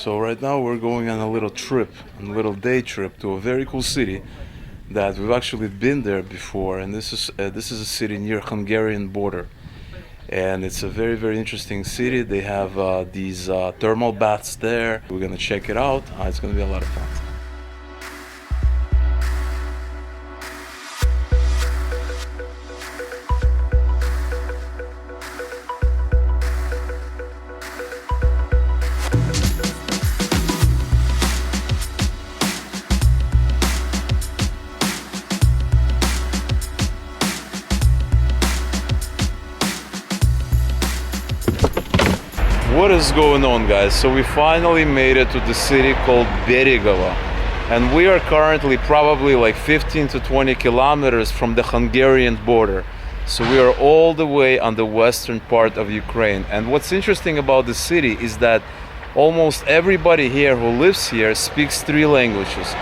So right now we're going on a little trip, a little day trip to a very cool city that we've actually been there before, and this is a city near Hungarian border, and it's a very interesting city. They have these thermal baths there. We're gonna check it out. It's gonna be a lot of fun. What is going on, guys? So we finally made it to the city called Berehove, and we are currently probably like 15 to 20 kilometers from the Hungarian border. So we are all the way on the western part of Ukraine. And what's interesting about the city is that almost everybody here who lives here speaks three languages.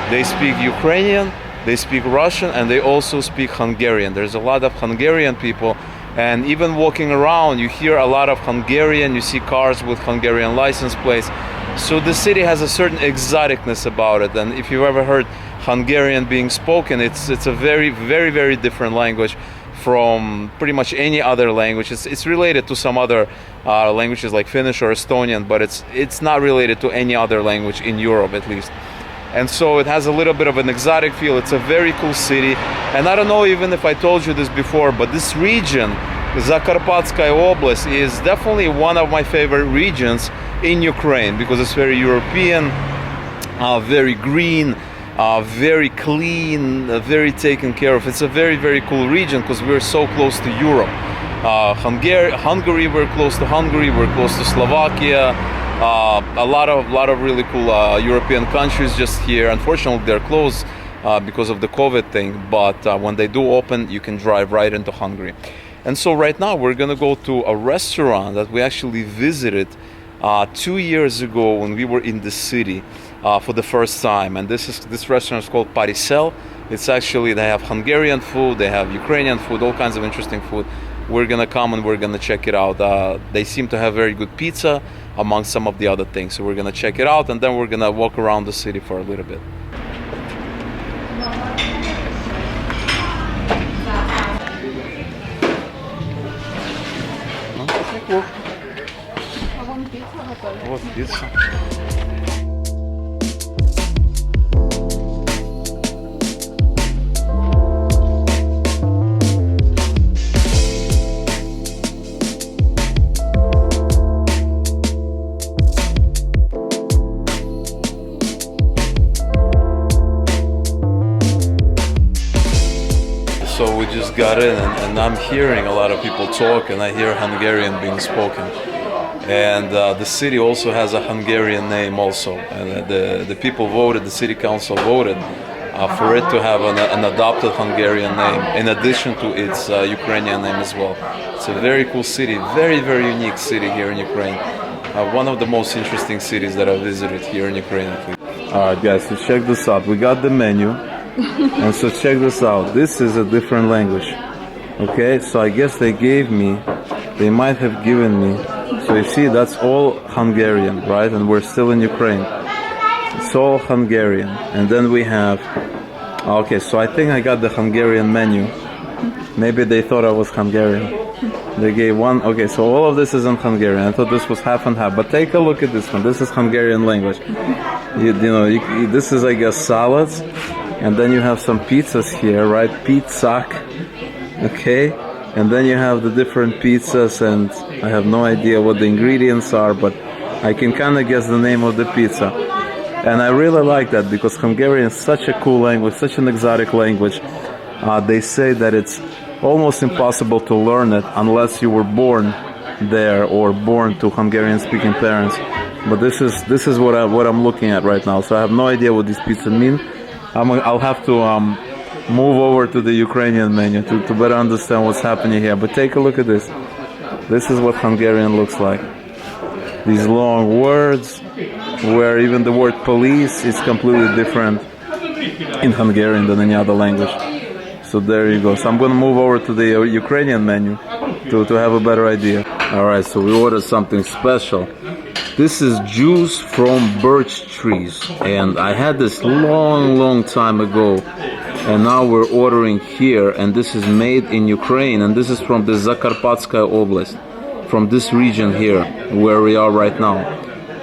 They speak Ukrainian, they speak Russian, and they also speak Hungarian. There's a lot of Hungarian people. And even walking around, you hear a lot of Hungarian, you see cars with Hungarian license plates. So the city has a certain exoticness about it. And if you've ever heard Hungarian being spoken, it's a very different language from pretty much any other language. It's related to some other languages like Finnish or Estonian, but it's not related to any other language in Europe, at least. And so it has a little bit of an exotic feel. It's a very cool city. And I don't know even if I told you this before, but this region, Zakarpatskaya Oblast, is definitely one of my favorite regions in Ukraine because it's very European, very green, very clean, very taken care of. It's a very cool region because we're so close to Europe. Hungary, we're close to Hungary, we're close to Slovakia. A lot of really cool European countries just here. Unfortunately, they're closed because of the COVID thing, but when they do open, you can drive right into Hungary. And so right now we're gonna go to a restaurant that we actually visited 2 years ago when we were in the city for the first time. And this restaurant is called Parisel. It's actually, they have Hungarian food, they have Ukrainian food, all kinds of interesting food. We're gonna come and we're gonna check it out. They seem to have very good pizza among some of the other things. So we're gonna check it out and then we're gonna walk around the city for a little bit. Вот пицца. So we just got in and I'm hearing a lot of people talk and I hear Hungarian being spoken. And the city also has a Hungarian name also. And the people voted, the city council voted for it to have an adopted Hungarian name in addition to its Ukrainian name as well. It's a very cool city, very unique city here in Ukraine. One of the most interesting cities that I visited here in Ukraine. Alright guys, so check this out. We got the menu. And so check this out. This is a different language. Okay, so I guess they might have given me. So you see, that's all Hungarian, right? And we're still in Ukraine. It's all Hungarian. And then we have, okay, so I think I got the Hungarian menu. Maybe they thought I was Hungarian. They gave one, okay, so all of this is in Hungarian. I thought this was half and half, but take a look at this one. This is Hungarian language. This is, I guess, salads. And then you have some pizzas here, right? Pizzak, okay? And then you have the different pizzas, and I have no idea what the ingredients are, but I can kind of guess the name of the pizza. And I really like that because Hungarian is such a cool language, such an exotic language. They say that it's almost impossible to learn it unless you were born there or born to Hungarian-speaking parents. But this is what I'm looking at right now. So I have no idea what these pizzas mean. I'll have to move over to the Ukrainian menu to better understand what's happening here. But take a look at this. This is what Hungarian looks like. These long words, where even the word police is completely different in Hungarian than any other language. So there you go. So I'm going to move over to the Ukrainian menu to have a better idea. Alright, so we ordered something special. This is juice from birch trees, and I had this long time ago, and now we're ordering here, and this is made in Ukraine, and this is from the Zakarpatskaya Oblast, from this region here where we are right now.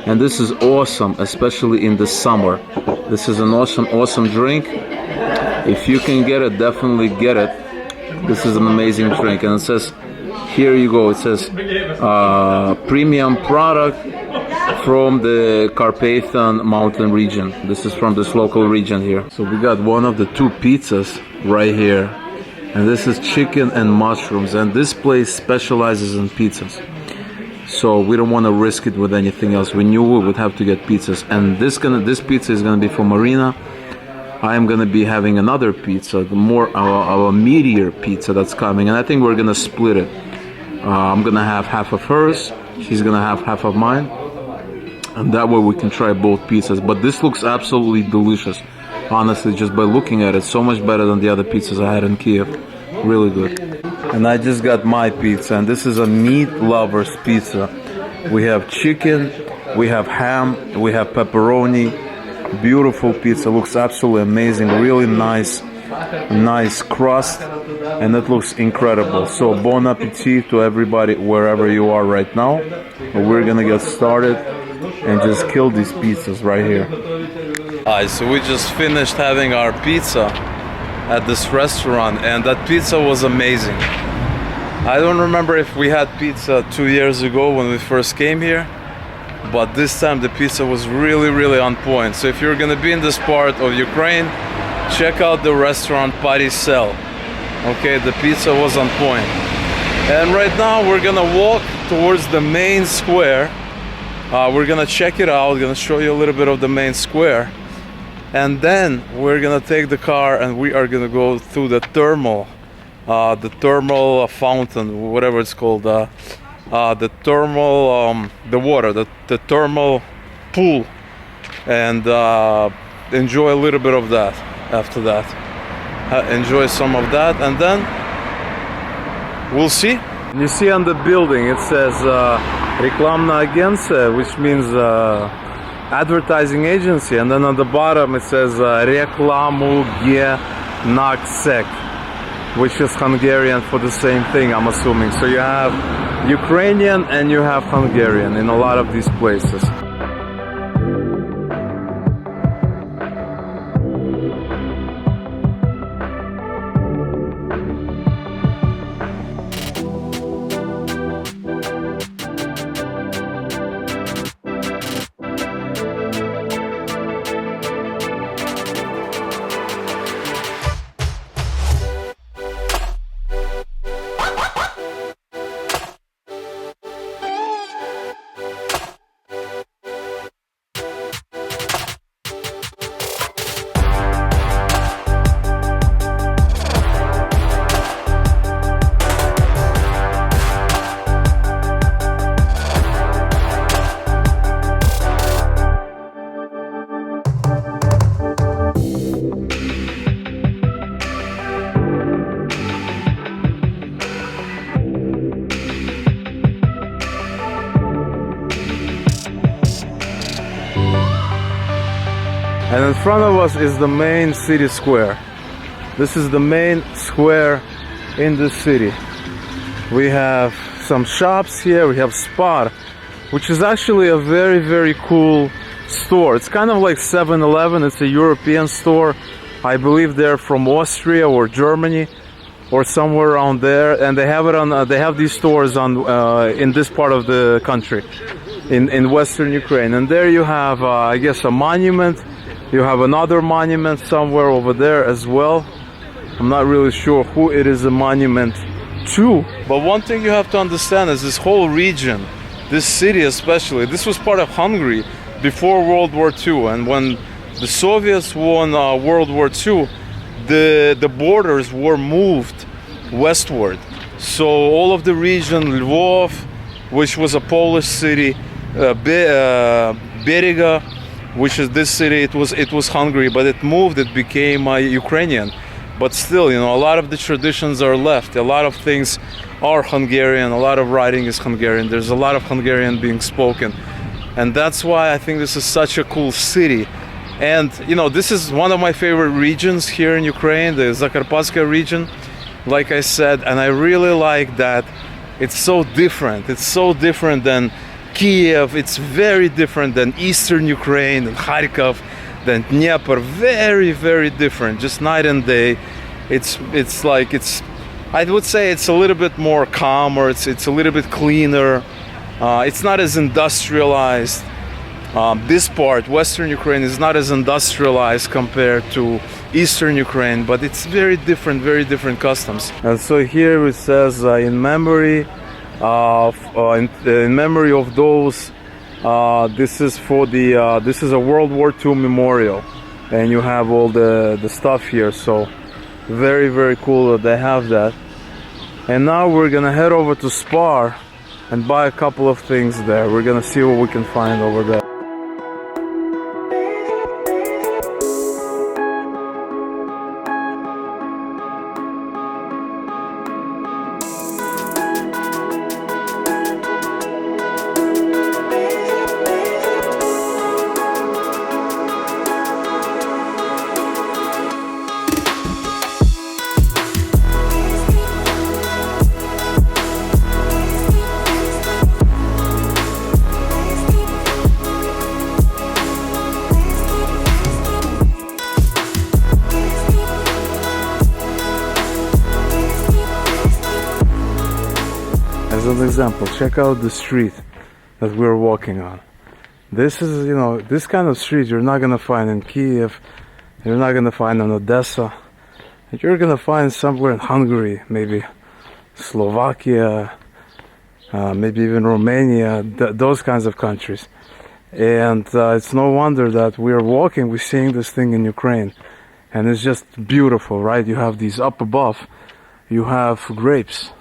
And this is awesome, especially in the summer. This is an awesome drink. If you can get it, definitely get it. This is an amazing drink, and it says, here you go, it says premium product from the Carpathian mountain region. This is from this local region here. So we got one of the two pizzas right here, and this is chicken and mushrooms, and this place specializes in pizzas, so we don't want to risk it with anything else. We knew we would have to get pizzas, and this pizza is gonna be for Marina. I am gonna be having another pizza, the more our meteor pizza that's coming, and I think we're gonna split it. I'm gonna have half of hers, she's gonna have half of mine, and that way we can try both pizzas. But this looks absolutely delicious, honestly, just by looking at it. So much better than the other pizzas I had in Kiev. Really good. And I just got my pizza, and this is a meat lover's pizza. We have chicken, we have ham, we have pepperoni. Beautiful pizza, looks absolutely amazing. Really nice crust, and it looks incredible. So bon appetit to everybody wherever you are right now. We're gonna get started and just kill these pizzas right here. Alright, so we just finished having our pizza at this restaurant, and that pizza was amazing. I don't remember if we had pizza 2 years ago when we first came here, but this time the pizza was really on point. So if you're gonna be in this part of Ukraine, check out the restaurant Parisel. Okay, the pizza was on point. And right now we're gonna walk towards the main square. We're gonna check it out, gonna show you a little bit of the main square, and then we're gonna take the car and we are gonna go through the thermal fountain, whatever it's called, the thermal water, the thermal pool, and enjoy a little bit of that. After that, enjoy some of that, and then we'll see. You see on the building it says Reklamna Agenция, which means advertising agency, and then on the bottom it says Reklamu Genaksek, which is Hungarian for the same thing, I'm assuming. So you have Ukrainian and you have Hungarian in a lot of these places. And in front of us is the main city square. This is the main square in the city. We have some shops here. We have Spar, which is actually a very cool store. It's kind of like 7-Eleven. It's a European store. I believe they're from Austria or Germany or somewhere around there, and they have it on. They have these stores on in this part of the country, in Western Ukraine. And there you have, I guess, a monument. You have another monument somewhere over there as well. I'm not really sure who it is a monument to. But one thing you have to understand is this whole region, this city especially, this was part of Hungary before World War II. And when the Soviets won World War II, the borders were moved westward. So all of the region, Lvov, which was a Polish city, Berehove, which is this city, it was Hungary, but it moved, it became Ukrainian. But still, you know, a lot of the traditions are left. A lot of things are Hungarian. A lot of writing is Hungarian. There's a lot of Hungarian being spoken. and that's why I think this is such a cool city. And you know, this is one of my favorite regions here in Ukraine, the Zakarpatska region, like I said, and I really like that it's so different. It's so different than Kiev, it's very different than Eastern Ukraine and Kharkov, than Dnieper, very, very different, just night and day. It's like, I would say it's a little bit more calmer, it's a little bit cleaner, it's not as industrialized. This part, Western Ukraine, is not as industrialized compared to Eastern Ukraine, but it's very different customs. And so here it says in memory of those. This is for the this is a World War II memorial, and you have all the stuff here. So very cool that they have that. And now we're gonna head over to Spar and buy a couple of things there. We're gonna see what we can find over there. As an example, check out the street that we're walking on. This is, you know, this kind of street you're not gonna find in Kiev, you're not gonna find in Odessa, you're gonna find somewhere in Hungary, maybe Slovakia, maybe even Romania, those kinds of countries. And it's no wonder that we're seeing this thing in Ukraine, and it's just beautiful, right? You have these up above, you have grapes.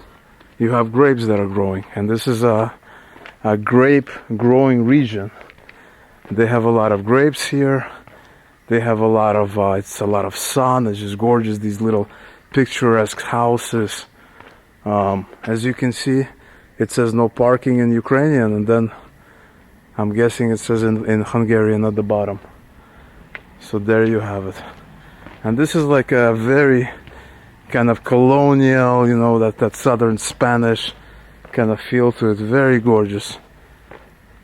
You have grapes that are growing, and this is a grape growing region. They have a lot of grapes here. They have a lot of it's a lot of sun. It's just gorgeous. These little picturesque houses. As you can see, it says no parking in Ukrainian, and then I'm guessing it says in Hungarian at the bottom. So there you have it. And this is like a very kind of colonial, you know, that southern Spanish kind of feel to it. Very gorgeous.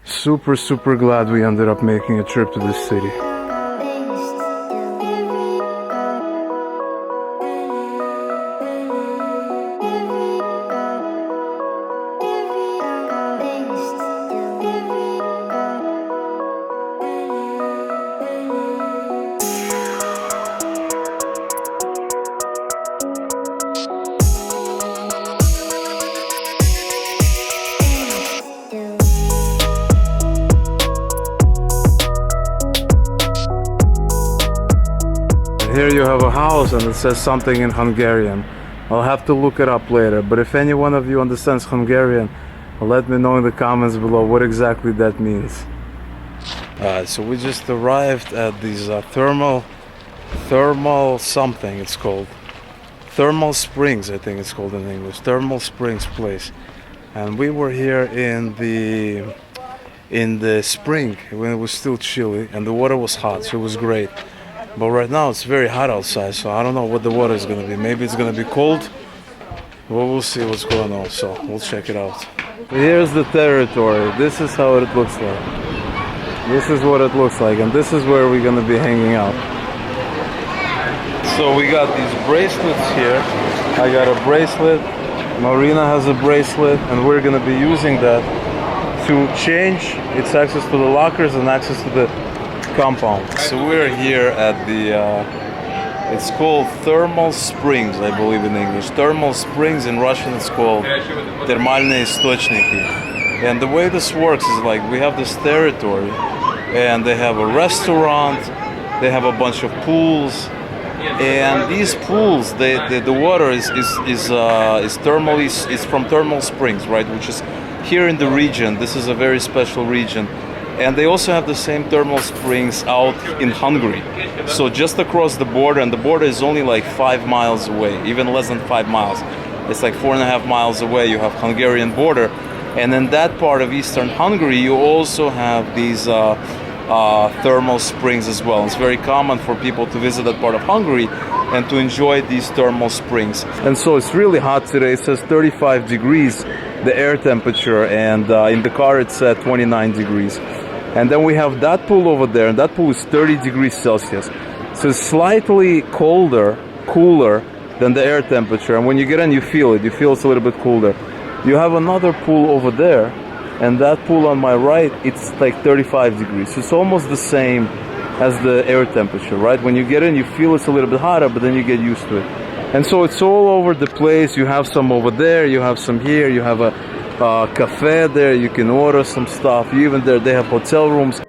Super glad we ended up making a trip to this city. Here you have a house and it says something in Hungarian. I'll have to look it up later, but if any one of you understands Hungarian, let me know in the comments below what exactly that means. So we just arrived at these thermal something it's called. Thermal Springs, I think it's called in English. Thermal Springs place. And we were here in the spring when it was still chilly and the water was hot, so it was great. But right now it's very hot outside, so I don't know what the water is going to be. Maybe it's going to be cold. Well, we'll see what's going on, so we'll check it out. Here's the territory. This is how it looks like. This is what it looks like, and this is where we're going to be hanging out. So we got these bracelets here. I got a bracelet. Marina has a bracelet, and we're going to be using that to change its access to the lockers and access to the compound. So we're here at the it's called Thermal Springs, I believe in English. Thermal Springs, in Russian it's called Термальные источники. And the way this works is like we have this territory and they have a restaurant, they have a bunch of pools, and these pools, the water is from thermal springs, right, which is here in the region. This is a very special region. And they also have the same thermal springs out in Hungary. So just across the border, and the border is only like 5 miles away, even less than 5 miles. It's like 4.5 miles away, you have Hungarian border. And in that part of eastern Hungary, you also have these thermal springs as well. It's very common for people to visit that part of Hungary and to enjoy these thermal springs. And so it's really hot today. It says 35 degrees, the air temperature, and in the car it's at 29 degrees. And then we have that pool over there, and that pool is 30 degrees Celsius. So it's slightly cooler than the air temperature. And when you get in, you feel it. You feel it's a little bit cooler. You have another pool over there, and that pool on my right, it's like 35 degrees. So it's almost the same as the air temperature, right? When you get in, you feel it's a little bit hotter, but then you get used to it. And so it's all over the place. You have some over there, you have some here, you have a cafe there, you can order some stuff. Even there, they have hotel rooms.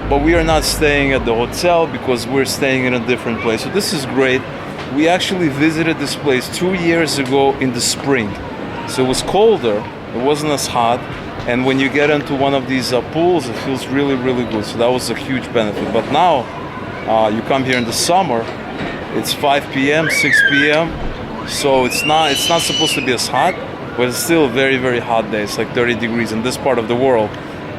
But we are not staying at the hotel because we're staying in a different place. So this is great. We actually visited this place 2 years ago in the spring. So it was colder, it wasn't as hot. And when you get into one of these pools, it feels really, really good. So that was a huge benefit. But now, you come here in the summer, it's 5 p.m., 6 p.m. So it's not supposed to be as hot, but it's still a very, very hot day. It's like 30 degrees in this part of the world.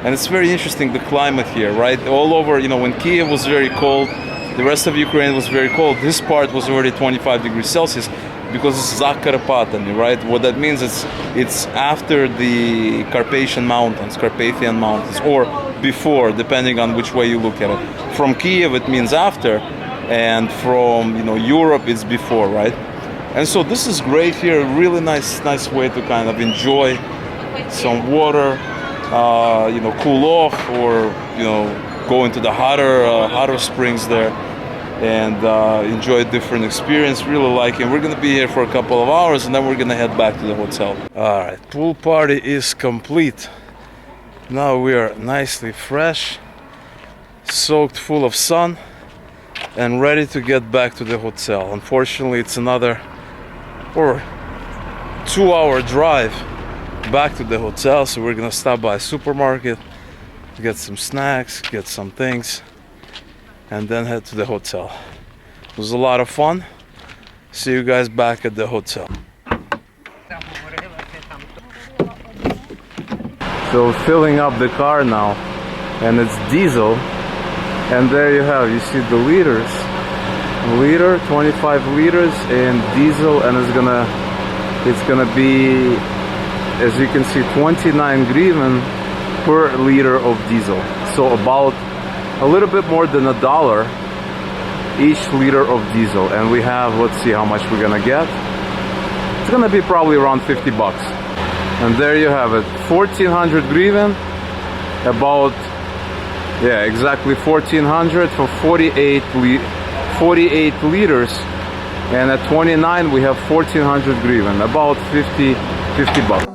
And it's very interesting, the climate here, right? All over, when Kiev was very cold, the rest of Ukraine was very cold. This part was already 25 degrees Celsius because it's Zakarpatany, right? What that means is it's after the Carpathian Mountains, or before, depending on which way you look at it. From Kiev, it means after, and from, Europe, it's before, right? And so this is great here, a really nice way to kind of enjoy some water, cool off, or go into the hotter springs there and enjoy a different experience. Really like it. We're gonna be here for a couple of hours and then we're gonna head back to the hotel. All right, pool party is complete. Now we are nicely fresh, soaked full of sun, and ready to get back to the hotel. Unfortunately, it's another 2-hour drive back to the hotel, so we're gonna stop by a supermarket, get some snacks, get some things, and then head to the hotel. It was a lot of fun. See you guys back at the hotel. So filling up the car now, and it's diesel, and there you have, you see the liters, 25 liters in diesel, and it's gonna be, as you can see, 29 hryvnia per liter of diesel. So about a little bit more than $1 each liter of diesel. And we have, let's see how much we're gonna get. It's gonna be probably around 50 bucks. And there you have it, 1400 hryvnia, about, exactly 1400 for 48 liters. And at 29 we have 1400 hryvnia, about 50 bucks.